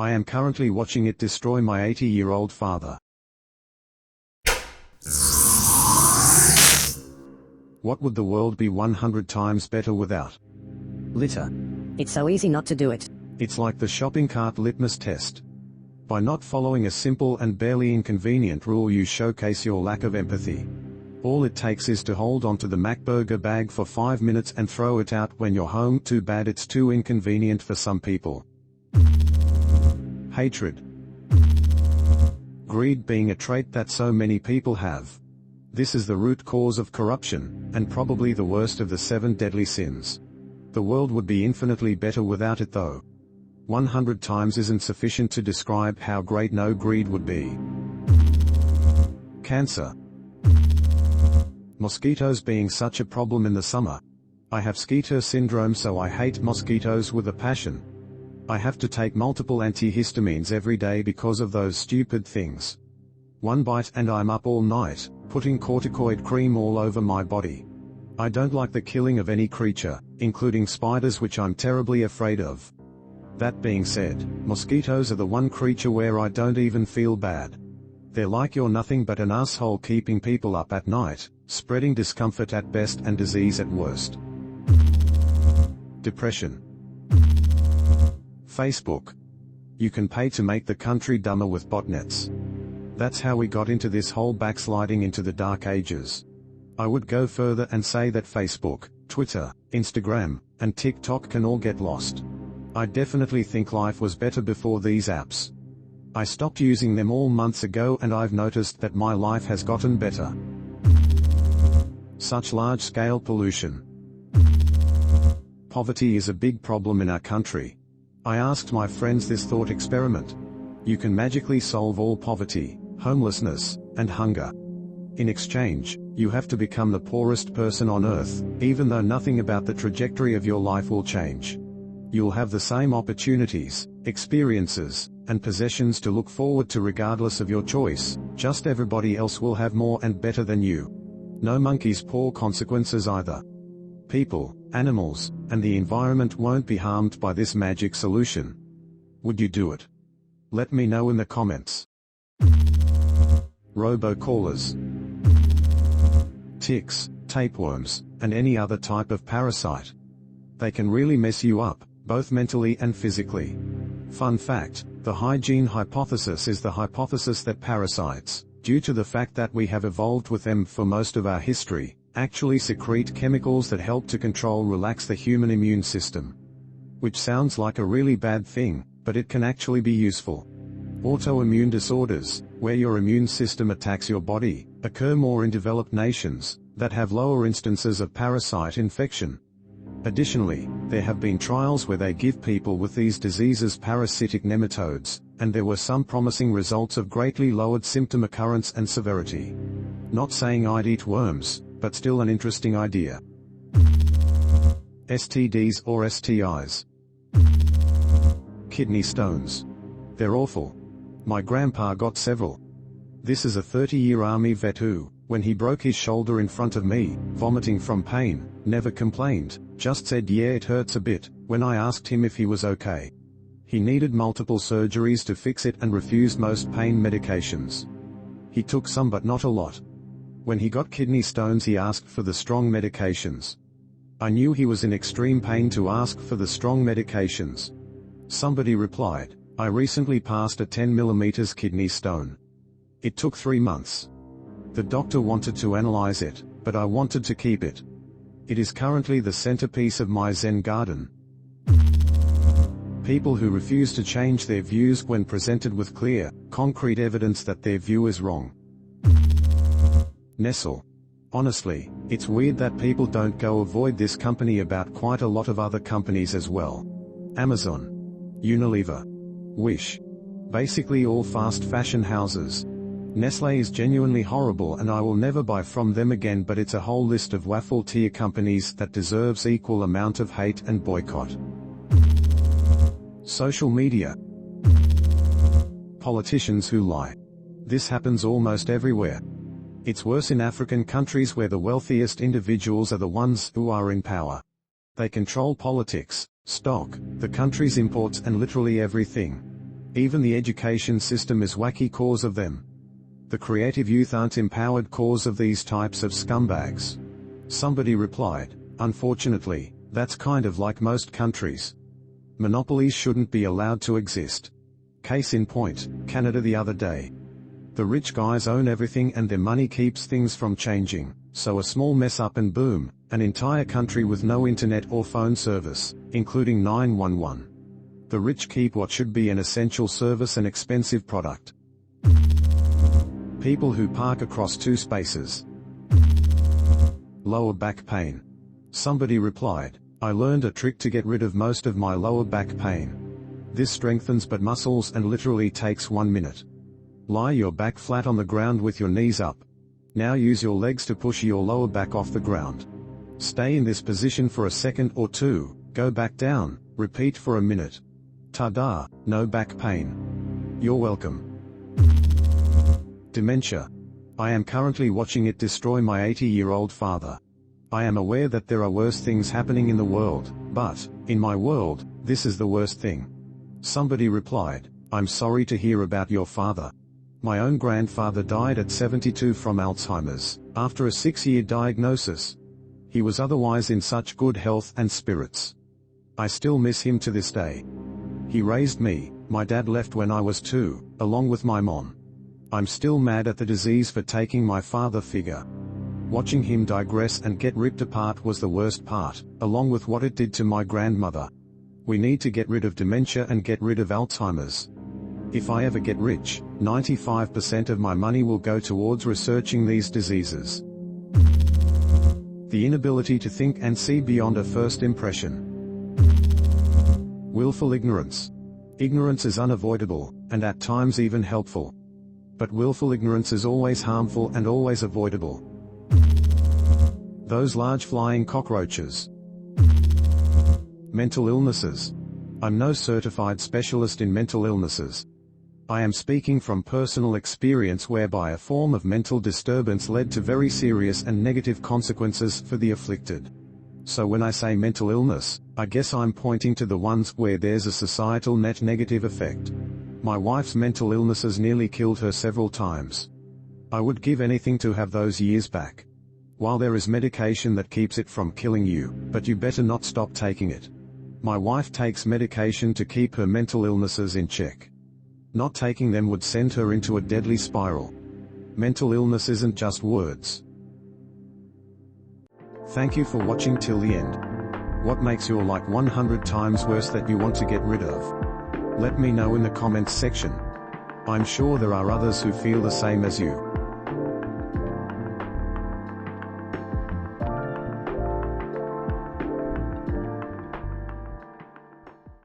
I am currently watching it destroy my 80-year-old father. What would the world be 100 times better without? Litter. It's so easy not to do it. It's like the shopping cart litmus test. By not following a simple and barely inconvenient rule, you showcase your lack of empathy. All it takes is to hold onto the McBurger bag for 5 minutes and throw it out when you're home. Too bad it's too inconvenient for some people. Hatred. Greed being a trait that so many people have. This is the root cause of corruption, and probably the worst of the 7 deadly sins. The world would be infinitely better without it though. 100 times isn't sufficient to describe how great no greed would be. Cancer. Mosquitoes being such a problem in the summer. I have skeeter syndrome, so I hate mosquitoes with a passion. I have to take multiple antihistamines every day because of those stupid things. One bite and I'm up all night, putting corticoid cream all over my body. I don't like the killing of any creature, including spiders, which I'm terribly afraid of. That being said, mosquitoes are the one creature where I don't even feel bad. They're like you're nothing but an asshole, keeping people up at night, spreading discomfort at best and disease at worst. Depression. Facebook. You can pay to make the country dumber with botnets. That's how we got into this whole backsliding into the dark ages. I would go further and say that Facebook, Twitter, Instagram, and TikTok can all get lost. I definitely think life was better before these apps. I stopped using them all months ago and I've noticed that my life has gotten better. Such large-scale pollution. Poverty is a big problem in our country. I asked my friends this thought experiment. You can magically solve all poverty, homelessness, and hunger. In exchange, you have to become the poorest person on earth, even though nothing about the trajectory of your life will change. You'll have the same opportunities, experiences, and possessions to look forward to regardless of your choice, just everybody else will have more and better than you. No monkey's paw consequences either. People, animals, and the environment won't be harmed by this magic solution. Would you do it? Let me know in the comments. Robocallers. Ticks, tapeworms, and any other type of parasite. They can really mess you up, both mentally and physically. Fun fact, the hygiene hypothesis is the hypothesis that parasites, due to the fact that we have evolved with them for most of our history, actually secrete chemicals that help to relax the human immune system. Which sounds like a really bad thing, but it can actually be useful. Autoimmune disorders, where your immune system attacks your body, occur more in developed nations, that have lower instances of parasite infection. Additionally, there have been trials where they give people with these diseases parasitic nematodes, and there were some promising results of greatly lowered symptom occurrence and severity. Not saying I'd eat worms, but still an interesting idea. STDs or STIs. Kidney stones. They're awful. My grandpa got several. This is a 30-year army vet who, when he broke his shoulder in front of me, vomiting from pain, never complained, just said yeah it hurts a bit, when I asked him if he was okay. He needed multiple surgeries to fix it and refused most pain medications. He took some but not a lot. When he got kidney stones he asked for the strong medications. I knew he was in extreme pain to ask for the strong medications. Somebody replied, I recently passed a 10 mm kidney stone. It took 3 months. The doctor wanted to analyze it, but I wanted to keep it. It is currently the centerpiece of my Zen garden. People who refuse to change their views when presented with clear, concrete evidence that their view is wrong. Nestle. Honestly, it's weird that people don't go avoid this company about quite a lot of other companies as well. Amazon. Unilever. Wish. Basically all fast fashion houses. Nestle is genuinely horrible and I will never buy from them again, but it's a whole list of waffle tier companies that deserves equal amount of hate and boycott. Social media. Politicians who lie. This happens almost everywhere. It's worse in African countries where the wealthiest individuals are the ones who are in power. They control politics, stock, the country's imports and literally everything. Even the education system is wacky cause of them. The creative youth aren't empowered cause of these types of scumbags. Somebody replied, unfortunately, that's kind of like most countries. Monopolies shouldn't be allowed to exist. Case in point, Canada the other day. The rich guys own everything and their money keeps things from changing, so a small mess up and boom, an entire country with no internet or phone service, including 911. The rich keep what should be an essential service an expensive product. People who park across two spaces. Lower back pain. Somebody replied, I learned a trick to get rid of most of my lower back pain. This strengthens butt muscles and literally takes 1 minute. Lie your back flat on the ground with your knees up. Now use your legs to push your lower back off the ground. Stay in this position for a second or two, go back down, repeat for a minute. Ta-da, no back pain. You're welcome. Dementia. I am currently watching it destroy my 80-year-old father. I am aware that there are worse things happening in the world, but, in my world, this is the worst thing. Somebody replied, I'm sorry to hear about your father. My own grandfather died at 72 from Alzheimer's, after a 6-year diagnosis. He was otherwise in such good health and spirits. I still miss him to this day. He raised me, my dad left when I was 2, along with my mom. I'm still mad at the disease for taking my father figure. Watching him digress and get ripped apart was the worst part, along with what it did to my grandmother. We need to get rid of dementia and get rid of Alzheimer's. If I ever get rich, 95% of my money will go towards researching these diseases. The inability to think and see beyond a first impression. Willful ignorance. Ignorance is unavoidable, and at times even helpful. But willful ignorance is always harmful and always avoidable. Those large flying cockroaches. Mental illnesses. I'm no certified specialist in mental illnesses. I am speaking from personal experience whereby a form of mental disturbance led to very serious and negative consequences for the afflicted. So when I say mental illness, I guess I'm pointing to the ones where there's a societal net negative effect. My wife's mental illnesses nearly killed her several times. I would give anything to have those years back. While there is medication that keeps it from killing you, but you better not stop taking it. My wife takes medication to keep her mental illnesses in check. Not taking them would send her into a deadly spiral. Mental illness isn't just words. Thank you for watching till the end. What makes your life 100 times worse that you want to get rid of? Let me know in the comments section. I'm sure there are others who feel the same as you.